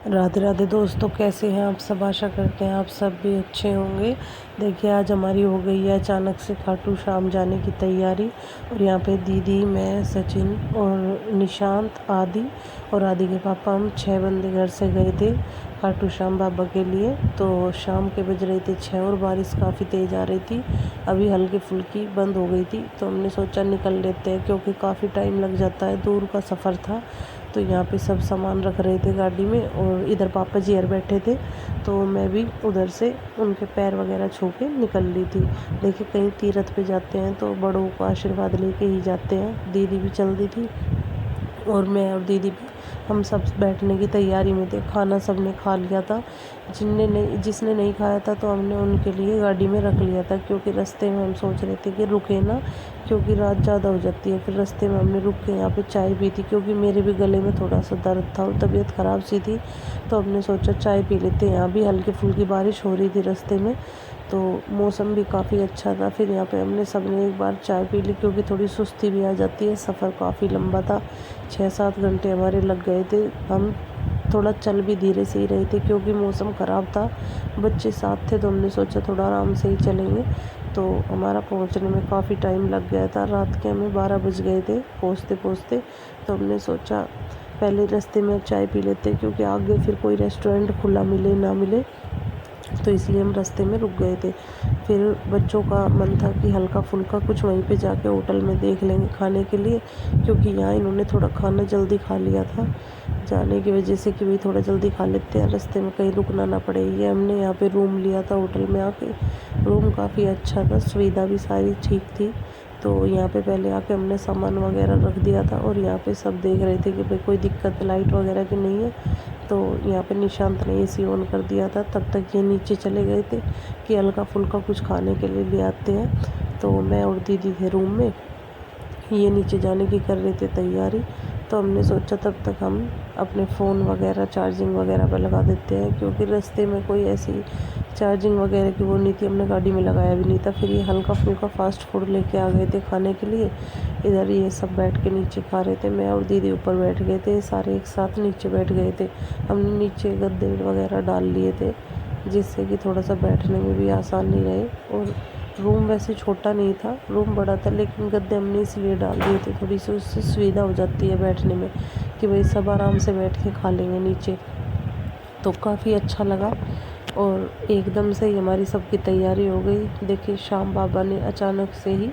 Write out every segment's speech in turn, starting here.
राधे राधे दोस्तों, कैसे हैं आप सब। आशा करते हैं आप सब भी अच्छे होंगे। देखिए, आज हमारी हो गई है अचानक से खाटू श्याम जाने की तैयारी। और यहाँ पे दीदी, मैं, सचिन और निशांत, आदि और आदि के पापा, हम 6 बंदे घर से गए थे खाटू श्याम बाबा के लिए। तो शाम के बज रहे थे 6 और बारिश काफ़ी तेज़ आ रही थी। अभी हल्की फुल्की बंद हो गई थी, तो हमने सोचा निकल लेते हैं, क्योंकि काफ़ी टाइम लग जाता है, दूर का सफ़र था। तो यहाँ पे सब सामान रख रहे थे गाड़ी में, और इधर पापा जी यार बैठे थे, तो मैं भी उधर से उनके पैर वगैरह छू के निकल ली थी। देखिए, कहीं तीरथ पे जाते हैं तो बड़ों का आशीर्वाद लेके ही जाते हैं। दीदी भी चल दी थी और मैं और दीदी भी, हम सब बैठने की तैयारी में थे। खाना सब ने खा लिया था। जिसने नहीं खाया था, तो हमने उनके लिए गाड़ी में रख लिया था, क्योंकि रास्ते में हम सोच रहे थे कि रुके ना, क्योंकि रात ज़्यादा हो जाती है। फिर रास्ते में हमने रुक के यहाँ पे चाय पी थी, क्योंकि मेरे भी गले में थोड़ा सा दर्द था और तबीयत ख़राब सी थी। तो हमने सोचा चाय पी लेते हैं। यहाँ भी हल्की फुल्की बारिश हो रही थी रास्ते में, तो मौसम भी काफ़ी अच्छा था। फिर यहाँ पे हमने सब ने एक बार चाय पी ली, क्योंकि थोड़ी सुस्ती भी आ जाती है। सफ़र काफ़ी लंबा था, 6-7 घंटे हमारे लग गए थे। हम थोड़ा चल भी धीरे से ही रहे थे, क्योंकि मौसम ख़राब था। बच्चे साथ थे, तो हमने सोचा थोड़ा आराम से ही चलेंगे। तो हमारा पहुंचने में काफ़ी टाइम लग गया था। रात के हमें 12 बज गए थे पहुंचते पहुंचते। तो हमने सोचा पहले रास्ते में चाय पी लेते, क्योंकि आगे फिर कोई रेस्टोरेंट खुला मिले ना मिले, तो इसलिए हम रास्ते में रुक गए थे। फिर बच्चों का मन था कि हल्का फुल्का कुछ वहीं पे जाके होटल में देख लेंगे खाने के लिए, क्योंकि यहाँ इन्होंने थोड़ा खाना जल्दी खा लिया था जाने की वजह से, कि भाई थोड़ा जल्दी खा लेते हैं, रास्ते में कहीं रुकना ना पड़े। ये हमने यहाँ पे रूम लिया था होटल में आके। रूम काफ़ी अच्छा था, सुविधा भी सारी ठीक थी। तो यहाँ पे पहले आके हमने सामान वगैरह रख दिया था, और यहाँ पे सब देख रहे थे कि भाई कोई दिक्कत लाइट वगैरह की नहीं है। तो यहाँ पे निशांत ने एसी ऑन कर दिया था। तब तक ये नीचे चले गए थे कि हल्का फुल्का कुछ खाने के लिए ले आते हैं। तो मैं और दीदी थे रूम में, ये नीचे जाने की कर रहे थे तैयारी। तो हमने सोचा तब तक हम अपने फ़ोन वगैरह चार्जिंग वगैरह पर लगा देते हैं, क्योंकि रास्ते में कोई ऐसी चार्जिंग वगैरह की वो नहीं थी, हमने गाड़ी में लगाया भी नहीं था। फिर ये हल्का फुल्का फ़ास्ट फूड लेके आ गए थे खाने के लिए। इधर ये सब बैठ के नीचे खा रहे थे, मैं और दीदी ऊपर बैठ गए थे, सारे एक साथ नीचे बैठ गए थे। हमने नीचे गद्दे वगैरह डाल लिए थे, जिससे कि थोड़ा सा बैठने में भी आसानी रहे। और रूम वैसे छोटा नहीं था, रूम बड़ा था, लेकिन गद्दे हमने इसलिए डाल दिए थे, थोड़ी सी उससे सुविधा हो जाती है बैठने में, कि भाई सब आराम से बैठ के खा लेंगे नीचे। तो काफ़ी अच्छा लगा। और एकदम से ही हमारी सबकी तैयारी हो गई। देखिए, श्याम बाबा ने अचानक से ही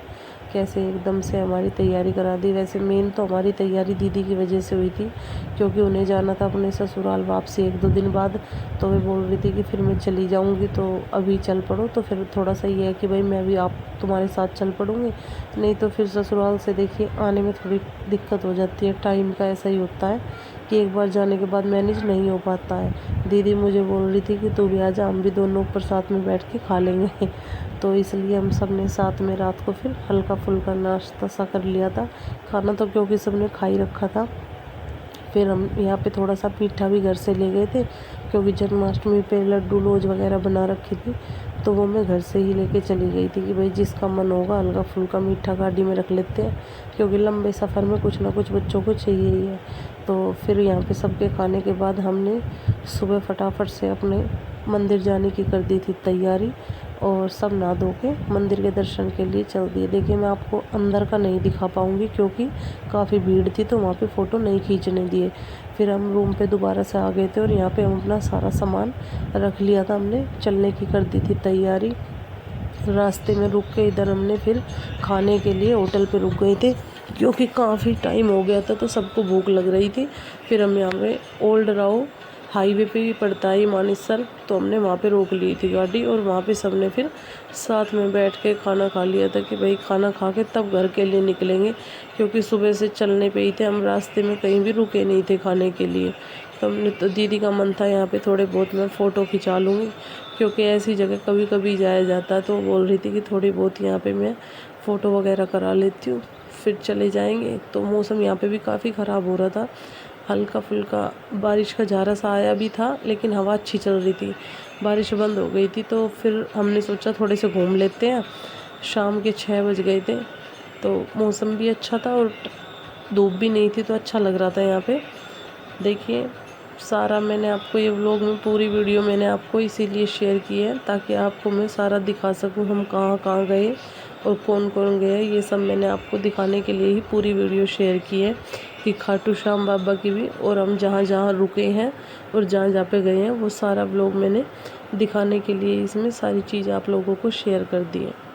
कैसे एकदम से हमारी तैयारी करा दी। वैसे मेन तो हमारी तैयारी दीदी की वजह से हुई थी, क्योंकि उन्हें जाना था अपने ससुराल वापसी 1-2 दिन बाद। तो वे बोल रही थी कि फिर मैं चली जाऊंगी, तो अभी चल पड़ो। तो फिर थोड़ा सा ये है कि भाई मैं भी आप तुम्हारे साथ चल पड़ूंगी, नहीं तो फिर ससुराल से देखिए आने में थोड़ी दिक्कत हो जाती है। टाइम का ऐसा ही होता है कि एक बार जाने के बाद मैनेज नहीं हो पाता है। दीदी मुझे बोल रही थी कि तू भी आ जा, हम भी दोनों ऊपर साथ में बैठ के खा लेंगे। तो इसलिए हम सब ने साथ में रात को फिर हल्का फुल्का नाश्ता सा कर लिया था। खाना तो क्योंकि सब ने खा ही रखा था। फिर हम यहाँ पे थोड़ा सा मीठा भी घर से ले गए थे, क्योंकि जन्माष्टमी पे लड्डू लोज वगैरह बना रखी थी। तो वो मैं घर से ही लेके चली गई थी, कि भाई जिसका मन होगा हल्का फुल्का मीठा गाड़ी में रख लेते हैं, क्योंकि लंबे सफ़र में कुछ ना कुछ बच्चों को चाहिए ही है। तो फिर यहाँ पे सबके खाने के बाद हमने सुबह फटाफट से अपने मंदिर जाने की कर दी थी तैयारी, और सब नहा धो के मंदिर के दर्शन के लिए चल दिए। देखिए, मैं आपको अंदर का नहीं दिखा पाऊँगी, क्योंकि काफ़ी भीड़ थी, तो वहाँ पे फ़ोटो नहीं खींचने दिए। फिर हम रूम पे दोबारा से आ गए थे, और यहाँ पे हम अपना सारा सामान रख लिया था, हमने चलने की कर दी थी तैयारी। रास्ते में रुक के इधर हमने फिर खाने के लिए होटल पे रुक गए थे, क्योंकि काफ़ी टाइम हो गया था, तो सबको भूख लग रही थी। फिर हम यहाँ पे ओल्ड राव हाईवे पे भी पड़ता है मानेसर, तो हमने वहाँ पे रोक ली थी गाड़ी, और वहाँ पे सबने फिर साथ में बैठ के खाना खा लिया था, कि भाई खाना खा के तब घर के लिए निकलेंगे, क्योंकि सुबह से चलने पे ही थे हम, रास्ते में कहीं भी रुके नहीं थे खाने के लिए। तो हमने तो दीदी का मन था यहाँ पे थोड़े बहुत मैं फ़ोटो खिंचा लूँगी, क्योंकि ऐसी जगह कभी कभी जाया जाता है। तो बोल रही थी कि थोड़ी बहुत यहाँ पे मैं फ़ोटो वगैरह करा लेती हूँ, फिर चले जाएंगे। तो मौसम यहाँ पे भी काफ़ी ख़राब हो रहा था, हल्का फुल्का बारिश का ज़ारा सा आया भी था, लेकिन हवा अच्छी चल रही थी। बारिश बंद हो गई थी, तो फिर हमने सोचा थोड़े से घूम लेते हैं। शाम के 6 बज गए थे, तो मौसम भी अच्छा था और धूप भी नहीं थी, तो अच्छा लग रहा था यहाँ पे। देखिए, सारा मैंने आपको ये व्लॉग में पूरी वीडियो मैंने आपको इसीलिए शेयर की है ताकि आपको मैं सारा दिखा सकूं हम कहाँ कहाँ गए और कौन कौन गए। ये सब मैंने आपको दिखाने के लिए ही पूरी वीडियो शेयर की है कि खाटू श्याम बाबा की भी, और हम जहाँ जहाँ रुके हैं और जहाँ जहाँ पे गए हैं वो सारा व्लॉग मैंने दिखाने के लिए इसमें सारी चीज़ आप लोगों को शेयर कर दी है।